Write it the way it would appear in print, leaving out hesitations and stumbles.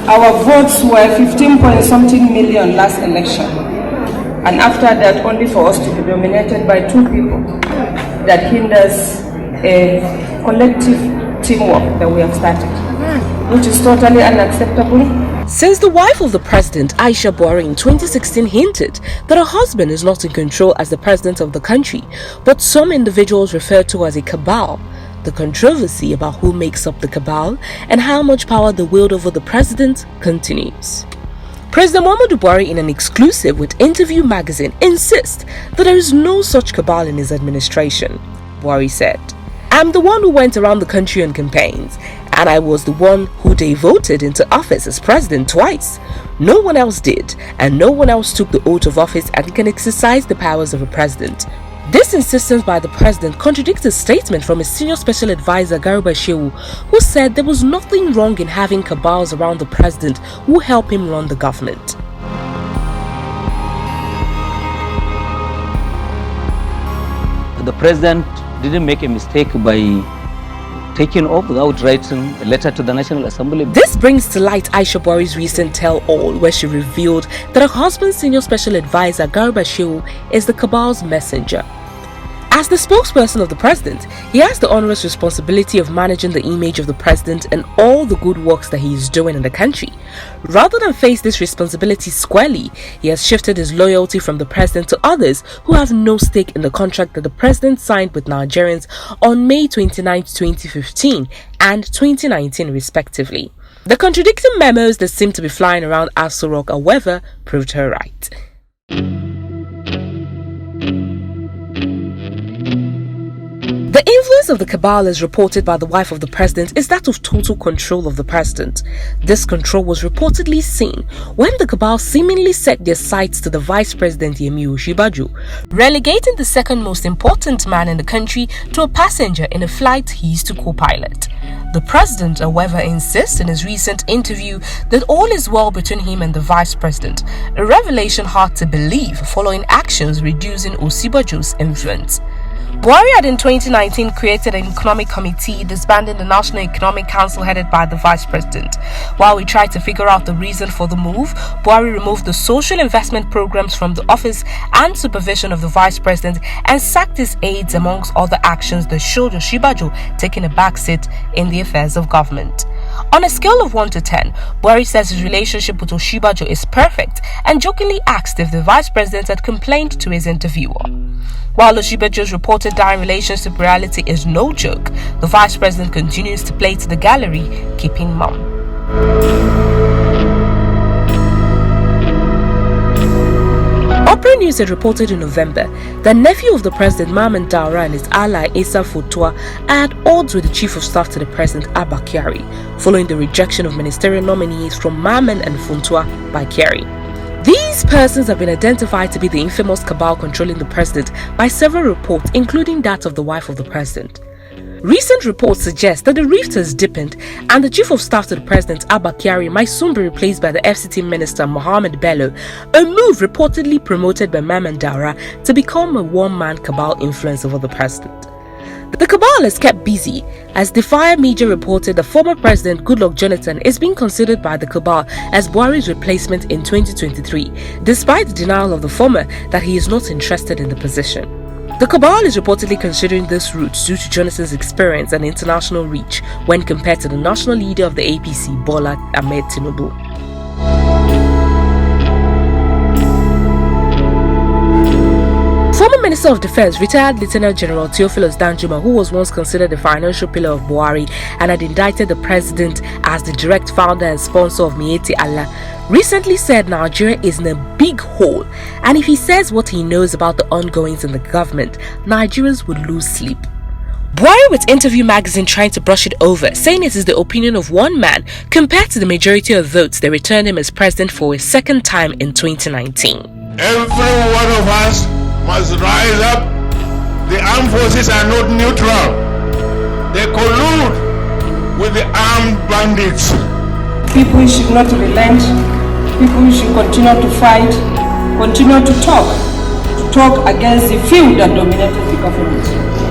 Our votes were 15 point something million last election. And after that, only for us to be dominated by two people, that hinders a collective teamwork that we have started, which is totally unacceptable. Since the wife of the president, Aisha Buhari, in 2016 hinted that her husband is not in control as the president of the country, but some individuals refer to as a cabal. The controversy about who makes up the cabal and how much power they wield over the president continues. President Muhammadu Buhari, in an exclusive with Interview magazine, insists that there is no such cabal in his administration. Buhari said, "I'm the one who went around the country on campaigns, and I was the one who they voted into office as president twice. No one else did, and no one else took the oath of office and can exercise the powers of a president." This insistence by the president contradicts a statement from his senior special advisor Garba Shehu, who said there was nothing wrong in having cabals around the president who help him run the government. The president didn't make a mistake by taking off without writing a letter to the National Assembly. This brings to light Aisha Buhari's recent tell-all, where she revealed that her husband's senior special advisor Garba Shehu is the cabal's messenger. As the spokesperson of the president, he has the onerous responsibility of managing the image of the president and all the good works that he is doing in the country. Rather than face this responsibility squarely, he has shifted his loyalty from the president to others who have no stake in the contract that the president signed with Nigerians on May 29, 2015 and 2019 respectively. The contradicting memos that seem to be flying around Aso Rock, however, proved her right. The influence of the cabal, as reported by the wife of the president, is that of total control of the president. This control was reportedly seen when the cabal seemingly set their sights to the vice president Yemi Osinbajo, relegating the second most important man in the country to a passenger in a flight he used to co-pilot. The president, however, insists in his recent interview that all is well between him and the vice president, a revelation hard to believe following actions reducing Osinbajo's influence. Buhari had in 2019 created an economic committee disbanding the National Economic Council headed by the vice president. While we tried to figure out the reason for the move, Buhari removed the social investment programs from the office and supervision of the vice president and sacked his aides, amongst other actions that showed Osinbajo taking a backseat in the affairs of government. On a scale of 1 to 10, Buhari says his relationship with Osinbajo is perfect and jokingly asked if the vice president had complained to his interviewer. While Osinbajo's reported dire relationship reality is no joke, the vice president continues to play to the gallery, keeping mum. Opera News had reported in November that nephew of the president, Mamman Daura, and his ally Issa Fotua are at odds with the chief of staff to the president, Abba Kyari, following the rejection of ministerial nominees from Mamman and Fotua by Kyari. These persons have been identified to be the infamous cabal controlling the president by several reports, including that of the wife of the president. Recent reports suggest that the rift has deepened and the chief of staff to the president, Abba Kyari, might soon be replaced by the FCT minister, Mohammed Bello, a move reportedly promoted by Mamman Daura to become a one-man cabal influence over the president. The cabal is kept busy, as the Fire Media reported that former President Goodluck Jonathan is being considered by the cabal as Buhari's replacement in 2023, despite the denial of the former that he is not interested in the position. The cabal is reportedly considering this route due to Jonathan's experience and international reach when compared to the national leader of the APC, Bola Ahmed Tinubu. Former Minister of Defense, retired Lieutenant General Theophilus Danjuma, who was once considered the financial pillar of Buhari and had indicted the president as the direct founder and sponsor of Miyetti Allah, recently said Nigeria is in a big hole, and if he says what he knows about the ongoings in the government, Nigerians would lose sleep. Buhari, with Interview magazine, trying to brush it over, saying it is the opinion of one man compared to the majority of votes that returned him as president for a second time in 2019. Every one of us must rise up. The armed forces are not neutral. They collude with the armed bandits. People should not relent. People should continue to fight, continue to talk against the few that dominated the government.